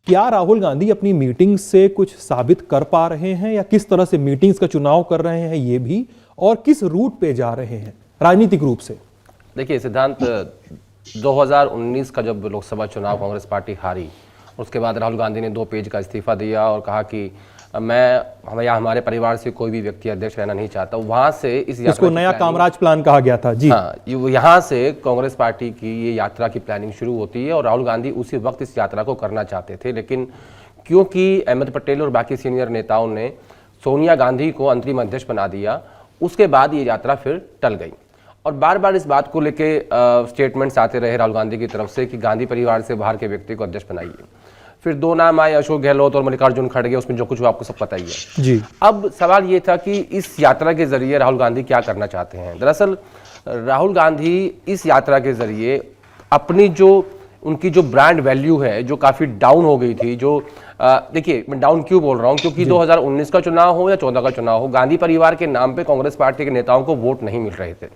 क्या राहुल गांधी अपनी मीटिंग्स से कुछ साबित कर पा रहे हैं, या किस तरह से मीटिंग्स का चुनाव कर रहे हैं ये भी, और किस रूट पे जा रहे हैं राजनीतिक रूप से? देखिए सिद्धांत, 2019 का जब लोकसभा चुनाव कांग्रेस पार्टी हारी, उसके बाद राहुल गांधी ने 2 पेज का इस्तीफा दिया और कहा कि मैं या हमारे परिवार से कोई भी व्यक्ति अध्यक्ष रहना नहीं चाहता। वहां से इस यात्रा इसको नया कामराज प्लान कहा गया था जी। हाँ, यहाँ से कांग्रेस पार्टी की ये यात्रा की प्लानिंग शुरू होती है और राहुल गांधी उसी वक्त इस यात्रा को करना चाहते थे, लेकिन क्योंकि अहमद पटेल और बाकी सीनियर नेताओं ने सोनिया गांधी को अंतरिम अध्यक्ष बना दिया, उसके बाद ये यात्रा फिर टल गई। और बार बार इस बात को लेके स्टेटमेंट्स आते रहे राहुल गांधी की तरफ से कि गांधी परिवार से बाहर के व्यक्ति को अध्यक्ष बनाइए। फिर 2 नाम आए, अशोक गहलोत और मल्लिकार्जुन खड़गे, उसमें जो कुछ आपको सब पता ही है जी। अब सवाल ये था कि इस यात्रा के जरिए राहुल गांधी क्या करना चाहते हैं। दरअसल राहुल गांधी इस यात्रा के जरिए अपनी जो उनकी जो ब्रांड वैल्यू है, जो काफ़ी डाउन हो गई थी, जो देखिए मैं डाउन क्यों बोल रहा हूँ, क्योंकि 2019 का चुनाव हो या 14 का चुनाव हो, गांधी परिवार के नाम पे कांग्रेस पार्टी के नेताओं को वोट नहीं मिल रहे थे।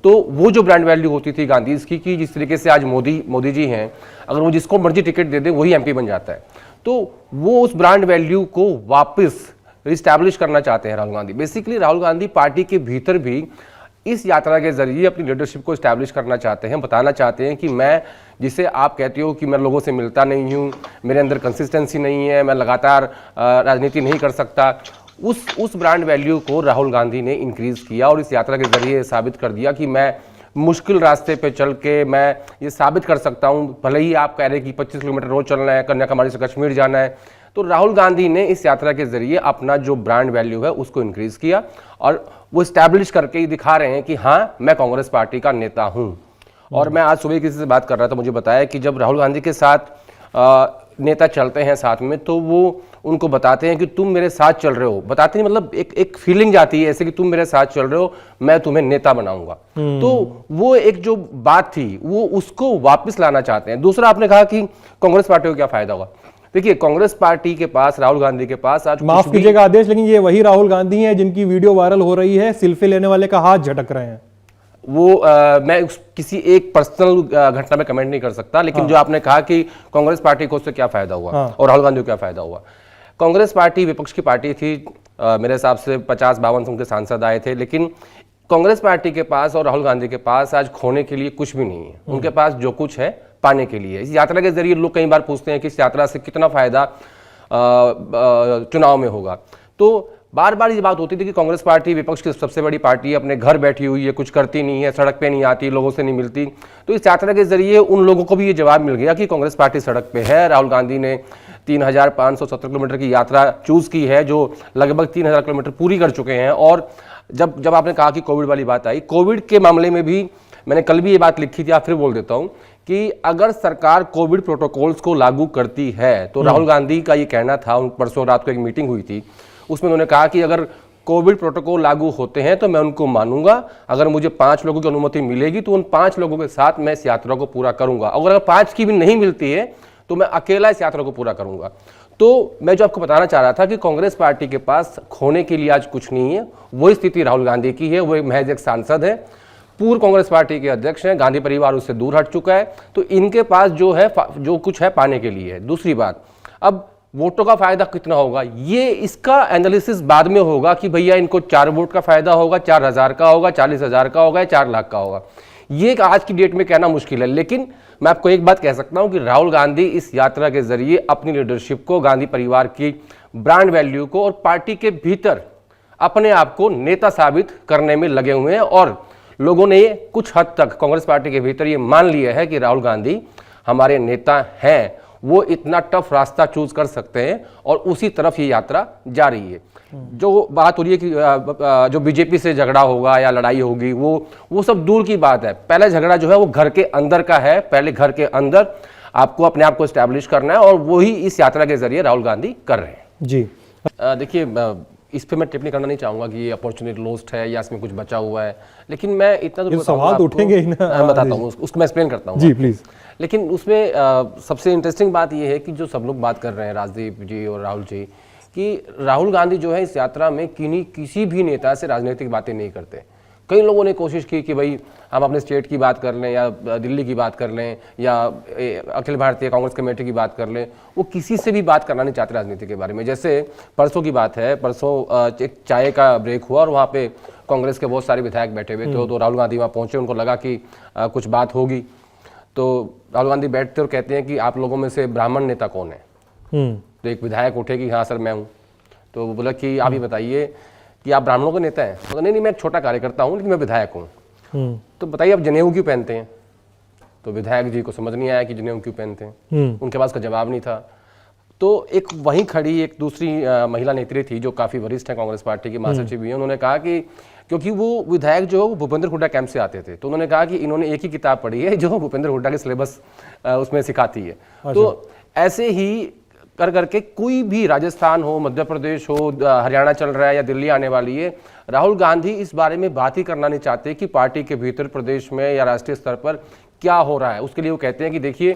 तो वो जो ब्रांड वैल्यू होती थी गांधी इसकी, कि जिस तरीके से आज मोदी जी हैं, अगर वो जिसको मर्जी टिकट दे दे वही एमपी बन जाता है, तो वो उस ब्रांड वैल्यू को वापस रिस्टैब्लिश करना चाहते हैं राहुल गांधी। बेसिकली राहुल गांधी पार्टी के भीतर भी इस यात्रा के जरिए अपनी लीडरशिप को इस्टेब्लिश करना चाहते हैं, बताना चाहते हैं कि मैं, जिसे आप कहते हो कि मैं लोगों से मिलता नहीं हूँ, मेरे अंदर कंसिस्टेंसी नहीं है, मैं लगातार राजनीति नहीं कर सकता, उस ब्रांड वैल्यू को राहुल गांधी ने इंक्रीज किया और इस यात्रा के जरिए साबित कर दिया कि मैं मुश्किल रास्ते पे चल के मैं ये साबित कर सकता हूँ। भले ही आप कह रहे हैं कि 25 किलोमीटर रोज चलना है, कन्याकुमारी से कश्मीर जाना है, तो राहुल गांधी ने इस यात्रा के जरिए अपना जो ब्रांड वैल्यू है उसको इंक्रीज किया और वो स्टैब्लिश करके ही दिखा रहे हैं कि हाँ, मैं कांग्रेस पार्टी का नेता हूं। और मैं आज सुबह किसी से बात कर रहा था, मुझे बताया कि जब राहुल गांधी के साथ नेता चलते हैं साथ में, तो वो उनको बताते हैं कि तुम मेरे साथ चल रहे हो, बताते नहीं, मतलब एक फीलिंग जाती है ऐसे कि तुम मेरे साथ चल रहे हो, मैं तुम्हें नेता बनाऊंगा। तो वो एक जो बात थी वो उसको वापस लाना चाहते हैं। दूसरा, आपने कहा कि कांग्रेस पार्टी को क्या फायदा होगा। देखिए, कांग्रेस पार्टी के पास, राहुल गांधी के पास आज, माफ कीजिएगा आदेश, लेकिन ये वही राहुल गांधी हैं जिनकी वीडियो वायरल हो रही है, सेल्फी लेने वाले का हाथ झटक रहे हैं। वो मैं किसी एक पर्सनल घटना में कमेंट नहीं कर सकता, लेकिन जो आपने कहा कि कांग्रेस पार्टी को उससे क्या फायदा हुआ और राहुल गांधी को क्या फायदा हुआ। कांग्रेस पार्टी विपक्ष की पार्टी थी, मेरे हिसाब से 50-52 उनके सांसद आए थे, लेकिन कांग्रेस पार्टी के पास और राहुल गांधी के पास आज खोने के लिए कुछ भी नहीं है। उनके पास जो कुछ है पाने के लिए। इस यात्रा के जरिए लोग कई बार पूछते हैं कि इस यात्रा से कितना फायदा चुनाव में होगा। तो बार बार ये बात होती थी कि कांग्रेस पार्टी विपक्ष की सबसे बड़ी पार्टी है, अपने घर बैठी हुई है, कुछ करती नहीं है, सड़क पे नहीं आती, लोगों से नहीं मिलती। तो इस यात्रा के जरिए उन लोगों को भी ये जवाब मिल गया कि कांग्रेस पार्टी सड़क पे है। राहुल गांधी ने 3570 किलोमीटर की यात्रा चूज की है, जो लगभग 3000 किलोमीटर पूरी कर चुके हैं। और जब आपने कहा कि कोविड वाली बात आई, कोविड के मामले में भी मैंने कल भी ये बात लिखी थी, आप फिर बोल देता हूं कि अगर सरकार कोविड प्रोटोकॉल्स को लागू करती है, तो राहुल गांधी का ये कहना था, परसों रात को एक मीटिंग हुई थी, उसमें उन्होंने कहा कि अगर कोविड प्रोटोकॉल लागू होते हैं तो मैं उनको मानूंगा, अगर मुझे 5 लोगों की अनुमति मिलेगी तो उन 5 लोगों के साथ मैं इस यात्रा को पूरा करूंगा, अगर 5 की भी नहीं मिलती है तो मैं अकेला इस यात्रा को पूरा करूंगा। तो मैं जो आपको बताना चाह रहा था कि कांग्रेस पार्टी के पास खोने के लिए आज कुछ नहीं है। वही स्थिति राहुल गांधी की है, वो महज एक सांसद है, पूर्व कांग्रेस पार्टी के अध्यक्ष हैं, गांधी परिवार उससे दूर हट चुका है, तो इनके पास जो कुछ है पाने के लिए है। दूसरी बात, अब वोटों का फायदा कितना होगा, ये इसका एनालिसिस बाद में होगा कि भैया इनको 4 वोट का फायदा होगा, 4000 का होगा, 40,000 का होगा या 4 लाख का होगा, ये आज की डेट में कहना मुश्किल है। लेकिन मैं आपको एक बात कह सकता हूं कि राहुल गांधी इस यात्रा के जरिए अपनी लीडरशिप को, गांधी परिवार की ब्रांड वैल्यू को और पार्टी के भीतर अपने आप को नेता साबित करने में लगे हुए हैं। और लोगों ने कुछ हद तक कांग्रेस पार्टी के भीतर ये मान लिया है कि राहुल गांधी हमारे नेता हैं, वो इतना टफ रास्ता चूज कर सकते हैं और उसी तरफ ये यात्रा जा रही है। जो बात हो रही है कि जो बीजेपी से झगड़ा होगा या लड़ाई होगी, वो सब दूर की बात है। पहले झगड़ा जो है वो घर के अंदर का है, पहले घर के अंदर आपको अपने आप को एस्टैब्लिश करना है और वही इस यात्रा के जरिए राहुल गांधी कर रहे हैं। जी देखिए, इस पे मैं टिप्पणी करना नहीं चाहूंगा कि ये अपॉर्चुनिटी लॉस्ट है या इसमें कुछ बचा हुआ है, लेकिन मैं इतना जरूर सवाल उठेंगे ही ना, बताता हूँ, उसको मैं एक्सप्लेन करता हूँ जी प्लीज। लेकिन उसमें सबसे इंटरेस्टिंग बात यह है कि जो सब लोग बात कर रहे हैं, राजदीप जी और राहुल जी, कि राहुल गांधी जो है इस यात्रा में किसी भी नेता से राजनीतिक बातें नहीं करते। कई लोगों ने कोशिश की कि भाई हम अपने स्टेट की बात कर लें या दिल्ली की बात कर लें या अखिल भारतीय कांग्रेस कमेटी की बात कर लें, वो किसी से भी बात करना नहीं चाहते राजनीति के बारे में। जैसे परसों की बात है, परसों एक चाय का ब्रेक हुआ और वहाँ पे कांग्रेस के बहुत सारे विधायक बैठे हुए थे, तो राहुल गांधी वहाँ पहुंचे, उनको लगा कि कुछ बात होगी, तो राहुल गांधी बैठते और कहते हैं कि आप लोगों में से ब्राह्मण नेता कौन है। तो एक विधायक उठे कि हाँ सर मैं हूँ। तो वो बोला कि आप ही बताइए कि आप ब्राह्मणों के नेता हैं। तो नहीं मैं एक छोटा कार्यकर्ता हूँ लेकिन मैं विधायक हूँ। तो बताइए आप जनेऊ क्यों पहनते हैं। तो विधायक जी को समझ नहीं आया कि जनेऊ क्यों पहनते हैं, उनके पास का जवाब नहीं था। तो एक वहीं खड़ी एक दूसरी महिला नेत्री थी जो काफ़ी वरिष्ठ है कांग्रेस पार्टी की, महासचिव भी है, उन्होंने कहा कि क्योंकि वो विधायक जो भूपेंद्र हुड्डा कैंप से आते थे, तो उन्होंने कहा कि इन्होंने एक ही किताब पढ़ी है जो भूपेंद्र हुड्डा के सिलेबस उसमें सिखाती है। तो ऐसे ही कर करके कोई भी राजस्थान हो, मध्य प्रदेश हो, हरियाणा चल रहा है या दिल्ली आने वाली है, राहुल गांधी इस बारे में बात ही करना नहीं चाहते कि पार्टी के भीतर प्रदेश में या राष्ट्रीय स्तर पर क्या हो रहा है। उसके लिए वो कहते हैं कि देखिए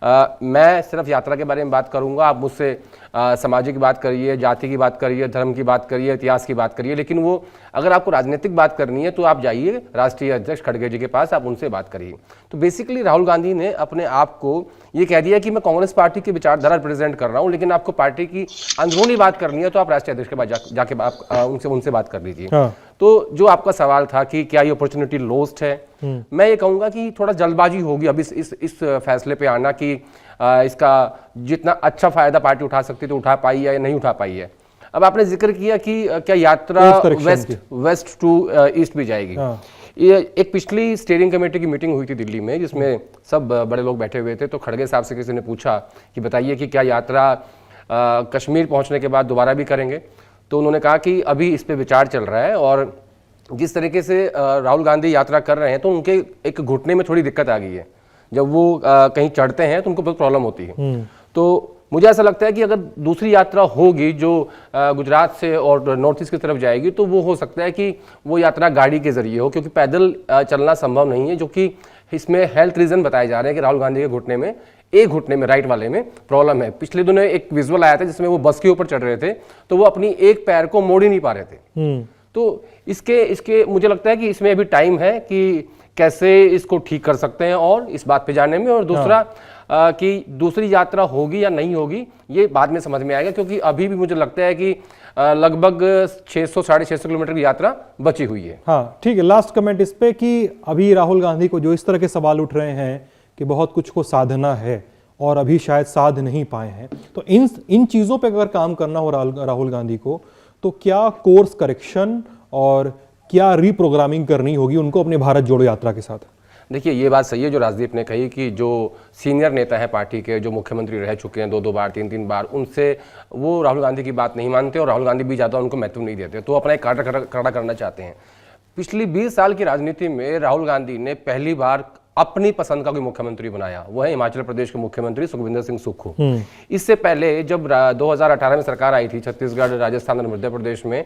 मैं सिर्फ यात्रा के बारे में बात करूंगा, आप मुझसे सामाजिक की बात करिए, जाति की बात करिए, धर्म की बात करिए, इतिहास की बात करिए, लेकिन वो अगर आपको राजनीतिक बात करनी है तो आप जाइए राष्ट्रीय अध्यक्ष खड़गे जी के पास, आप उनसे बात करिए। तो बेसिकली राहुल गांधी ने अपने आप को ये कह दिया कि मैं कांग्रेस पार्टी की विचारधारा रिप्रेजेंट कर रहा हूं, लेकिन आपको पार्टी की अंदरूनी बात करनी है तो आप राष्ट्रीय अध्यक्ष के पास जाके आप उनसे बात कर लीजिए। हाँ। तो जो आपका सवाल था कि क्या ये अपॉर्चुनिटी लॉस्ट है, मैं ये कहूंगा कि थोड़ा जल्दबाजी होगी अब इस फैसले पे आना कि इसका जितना अच्छा फायदा पार्टी उठा सकती तो उठा पाई है या नहीं उठा पाई है। अब आपने जिक्र किया कि क्या यात्रा वेस्ट टू ईस्ट भी जाएगी। हाँ। ये एक पिछली स्टीयरिंग कमेटी की मीटिंग हुई थी दिल्ली में जिसमें सब बड़े लोग बैठे हुए थे, तो खड़गे साहब से किसी ने पूछा कि बताइए कि क्या यात्रा कश्मीर पहुंचने के बाद दोबारा भी करेंगे। तो उन्होंने कहा कि अभी इस पे विचार चल रहा है और जिस तरीके से राहुल गांधी यात्रा कर रहे हैं तो उनके एक घुटने में थोड़ी दिक्कत आ गई है, जब वो कहीं चढ़ते हैं तो उनको बहुत प्रॉब्लम होती है। तो मुझे ऐसा लगता है कि अगर दूसरी यात्रा होगी जो गुजरात से और नॉर्थ ईस्ट की तरफ जाएगी तो वो हो सकता है कि वो यात्रा गाड़ी के जरिए हो, क्योंकि पैदल चलना संभव नहीं है, जो कि इसमें हेल्थ रीजन बताए जा रहे हैं कि राहुल गांधी के घुटने में, एक घुटने में राइट वाले में प्रॉब्लम है। पिछले दिनों एक विजुअल आया था जिसमें वो बस के ऊपर चढ़ रहे थे तो वो अपनी एक पैर को मोड़ ही नहीं पा रहे थे। तो इसके मुझे लगता है कि इसमें अभी टाइम है कि कैसे इसको ठीक कर सकते हैं और इस बात पे जाने में, और दूसरा कि दूसरी यात्रा होगी या नहीं होगी ये बाद में समझ में आएगा, क्योंकि अभी भी मुझे लगता है कि लगभग 600-650 किलोमीटर की यात्रा बची हुई है। हाँ ठीक है, लास्ट कमेंट इस पे कि अभी राहुल गांधी को जो इस तरह के सवाल उठ रहे हैं कि बहुत कुछ को साधना है और अभी शायद साध नहीं पाए हैं, तो इन चीजों पे अगर काम करना हो राहुल गांधी को तो क्या कोर्स करेक्शन और क्या रीप्रोग्रामिंग करनी होगी उनको अपने भारत जोड़ो यात्रा के साथ? देखिए ये बात सही है जो राजदीप ने कही कि जो सीनियर नेता है पार्टी के, जो मुख्यमंत्री रह चुके हैं 2-2 बार 3-3 बार, उनसे वो राहुल गांधी की बात नहीं मानते और राहुल गांधी भी ज़्यादा उनको महत्व नहीं देते, तो अपना एक खड़ा करना चाहते हैं। पिछली 20 साल की राजनीति में राहुल गांधी ने पहली बार अपनी पसंद का कोई मुख्यमंत्री बनाया, वो है हिमाचल प्रदेश के मुख्यमंत्री सुखविंदर सिंह सुक्खू। इससे पहले जब 2018 में सरकार आई थी छत्तीसगढ़, राजस्थान और मध्य प्रदेश में,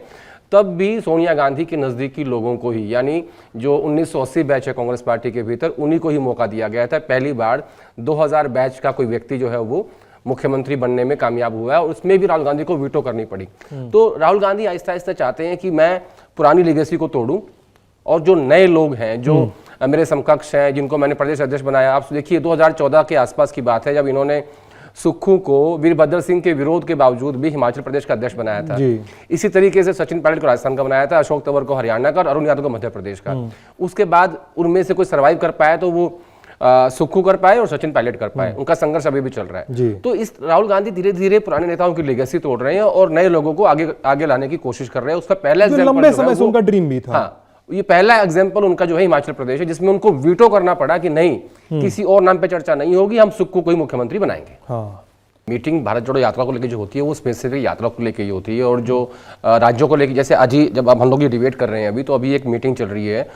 तब भी सोनिया गांधी के नजदीकी लोगों को ही, यानी जो 1980 बैच है कांग्रेस पार्टी के भीतर, उन्हीं को ही मौका दिया गया था। पहली बार 2000 बैच का कोई व्यक्ति जो है वो मुख्यमंत्री बनने में कामयाब हुआ है और उसमें भी राहुल गांधी को वीटो करनी पड़ी। तो राहुल गांधी आहिस्ता आहिस्ता चाहते हैं कि मैं पुरानी लेगेसी को तोड़ूं और जो नए लोग हैं, जो मेरे समकक्ष हैं, जिनको मैंने प्रदेश अध्यक्ष बनाया। आप देखिए 2014 के आसपास की बात है जब इन्होंने सुक्खू को वीरभद्र सिंह के विरोध के बावजूद भी हिमाचल प्रदेश का अध्यक्ष बनाया था। इसी तरीके से सचिन पायलट को राजस्थान का बनाया था, अशोक तंवर को हरियाणा का और अरुण यादव को मध्य प्रदेश का। उसके बाद उनमें से कोई सर्वाइव कर पाया तो वो सुक्खू कर पाए और सचिन पायलट कर पाए। उनका संघर्ष अभी भी चल रहा है। तो इस राहुल गांधी धीरे धीरे पुराने नेताओं की लेगेसी तोड़ रहे हैं और नए लोगों को आगे लाने की कोशिश कर रहे हैं। उसका पहला लंबे समय से उनका ड्रीम भी था। ये पहला एग्जाम्पल उनका जो है हिमाचल प्रदेश है, जिसमें उनको वीटो करना पड़ा कि नहीं, किसी और नाम पे चर्चा नहीं होगी, हम सुक्खू को ही मुख्यमंत्री बनाएंगे। हाँ। मीटिंग भारत जोड़ो यात्रा को लेकर जो होती है वो स्पेसिफिक यात्रा को लेकर ही होती है, और जो राज्यों को लेकर, जैसे आज ही जब अब हम लोग ये डिबेट कर रहे हैं अभी, तो अभी एक मीटिंग चल रही है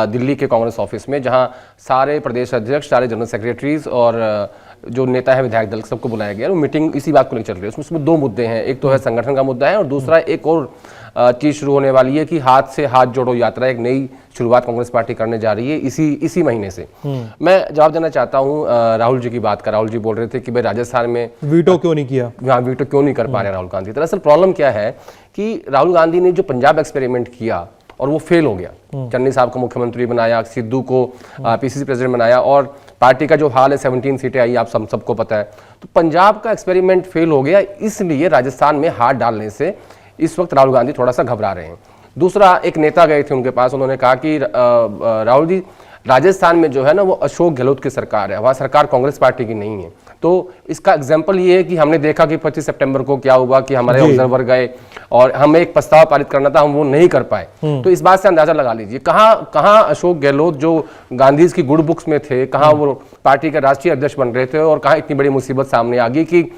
दिल्ली के कांग्रेस ऑफिस में, जहां सारे प्रदेश अध्यक्ष, सारे जनरल सेक्रेटरीज और जो नेता है विधायक दल सबको बुलाया गया। वो मीटिंग इसी बात को लेकर चल रही है। उसमें 2 मुद्दे हैं, एक तो है संगठन का मुद्दा है और दूसरा एक और चीज शुरू होने वाली है कि हाथ से हाथ जोड़ो यात्रा, एक नई शुरुआत कांग्रेस पार्टी करने जा रही है इसी महीने से। मैं जवाब देना चाहता हूं राहुल जी की बात का। राहुल जी बोल रहे थे कि भाई राजस्थान में वीटो क्यों नहीं किया, हाँ वीटो क्यों नहीं कर पा रहे राहुल गांधी। दरअसल प्रॉब्लम क्या है कि राहुल गांधी ने जो पंजाब एक्सपेरिमेंट किया और वो फेल हो गया। चन्नी साहब को मुख्यमंत्री बनाया, सिद्धू को पीसीसी प्रेसिडेंट बनाया, और पार्टी का जो हाल है 17 सीटें आई, आप सबको पता है। तो पंजाब का एक्सपेरिमेंट फेल हो गया, इसलिए राजस्थान में हाथ डालने से इस वक्त राहुल गांधी थोड़ा सा घबरा रहे हैं। दूसरा, एक नेता गए थे उनके पास, उन्होंने कहा कि राहुल जी, राजस्थान में जो है ना वो अशोक गहलोत की सरकार है, वहाँ सरकार कांग्रेस पार्टी की नहीं है। तो इसका एग्जाम्पल ये है कि हमने देखा कि 25 सितंबर को क्या हुआ कि हमारे ऑब्जर्वर गए और हमें एक प्रस्ताव पारित करना था, हम वो नहीं कर पाए। तो इस बात से अंदाजा लगा लीजिए कहाँ अशोक गहलोत जो गांधी की गुड बुक्स में थे, कहाँ वो पार्टी के राष्ट्रीय अध्यक्ष बन रहे थे, और कहाँ इतनी बड़ी मुसीबत सामने आ गई कि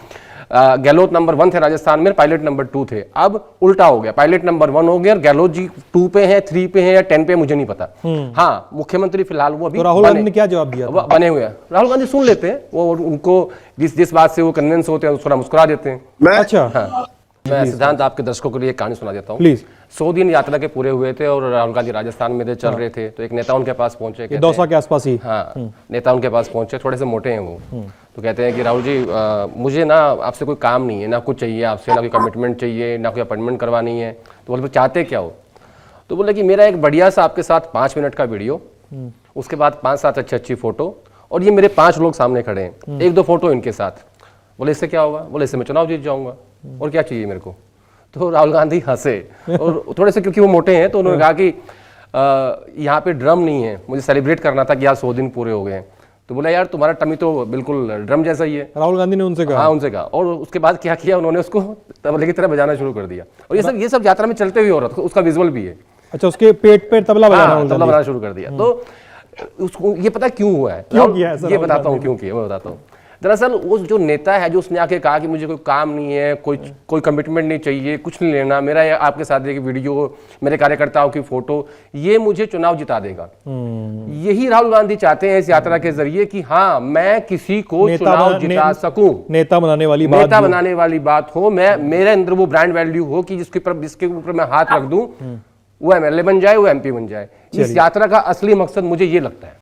गहलोत नंबर 1 थे राजस्थान में, पायलट नंबर 2 थे। अब उल्टा हो गया, पायलट नंबर 1 हो गया और गहलोत जी 2 पे हैं, 3 पे हैं या 10 पे, मुझे नहीं पता। हाँ, मुख्यमंत्री फिलहाल वो अभी तो राहुल गांधी ने क्या जवाब दिया था? बने हुए हैं। राहुल गांधी सुन लेते हैं, वो उनको जिस बात से वो कन्विंस होते हैं थोड़ा मुस्कुरा देते हैं। अच्छा, हाँ, मैं सिद्धांत आपके दर्शकों के लिए एक कहानी सुना देता हूँ। प्लीज। 100 दिन यात्रा के पूरे हुए थे और राहुल गांधी राजस्थान में चल रहे थे, तो एक नेता उनके पास पहुंचे, दौसा के आसपास ही। हाँ, नेता उनके पास पहुंचे, थोड़े से मोटे हैं वो, तो कहते हैं कि राहुल जी, मुझे ना आपसे कोई काम नहीं है, ना कुछ चाहिए आपसे, ना कोई कमिटमेंट चाहिए, ना कोई अपॉइंटमेंट करवानी है। तो बोले चाहते क्या हो? तो बोले कि मेरा एक बढ़िया सा आपके साथ 5 मिनट का वीडियो, उसके बाद 5-7 अच्छी फोटो, और ये मेरे 5 लोग सामने खड़े हैं, 1-2 फोटो इनके साथ। बोले इससे क्या होगा? बोले इससे मैं चुनाव जीत जाऊंगा, और क्या चाहिए मेरे को? तो राहुल गांधी हंसे, और थोड़े से क्योंकि वो मोटे हैं तो उन्होंने कहा कि यहाँ पे ड्रम नहीं है, मुझे सेलिब्रेट करना था कि यार 100 दिन पूरे हो गए हैं। तो बोला यार तुम्हारा टमी तो बिल्कुल ड्रम जैसा ही है। राहुल गांधी ने उनसे कहा? हाँ, उनसे कहा, और उसके बाद क्या किया उन्होंने, उसको तबले की तरह बजाना शुरू कर दिया, और ये सब यात्रा में चलते हुए हो रहा था, उसका विजुअल भी है। अच्छा, उसके पेट पे तबला बजाना शुरू कर दिया। तो उसको ये पता क्यों हुआ है, क्यों किया है? ये बताता हूँ क्यों किया, मैं बताता हूँ। दरअसल वो जो नेता है, जो उसने आके कहा कि मुझे कोई काम नहीं है, कोई कमिटमेंट नहीं चाहिए, कुछ नहीं लेना, मेरा आपके साथ एक वीडियो, मेरे कार्यकर्ताओं की फोटो, ये मुझे चुनाव जिता देगा। यही राहुल गांधी चाहते हैं इस यात्रा के जरिए कि हाँ, मैं किसी को चुनाव जिता सकूं, नेता बनाने वाली बात हो, मेरे अंदर वो ब्रांड वैल्यू हो कि जिसके ऊपर मैं हाथ रख दूं, वो एमएलए बन जाए, वो एमपी बन जाए। इस यात्रा का असली मकसद मुझे ये लगता है।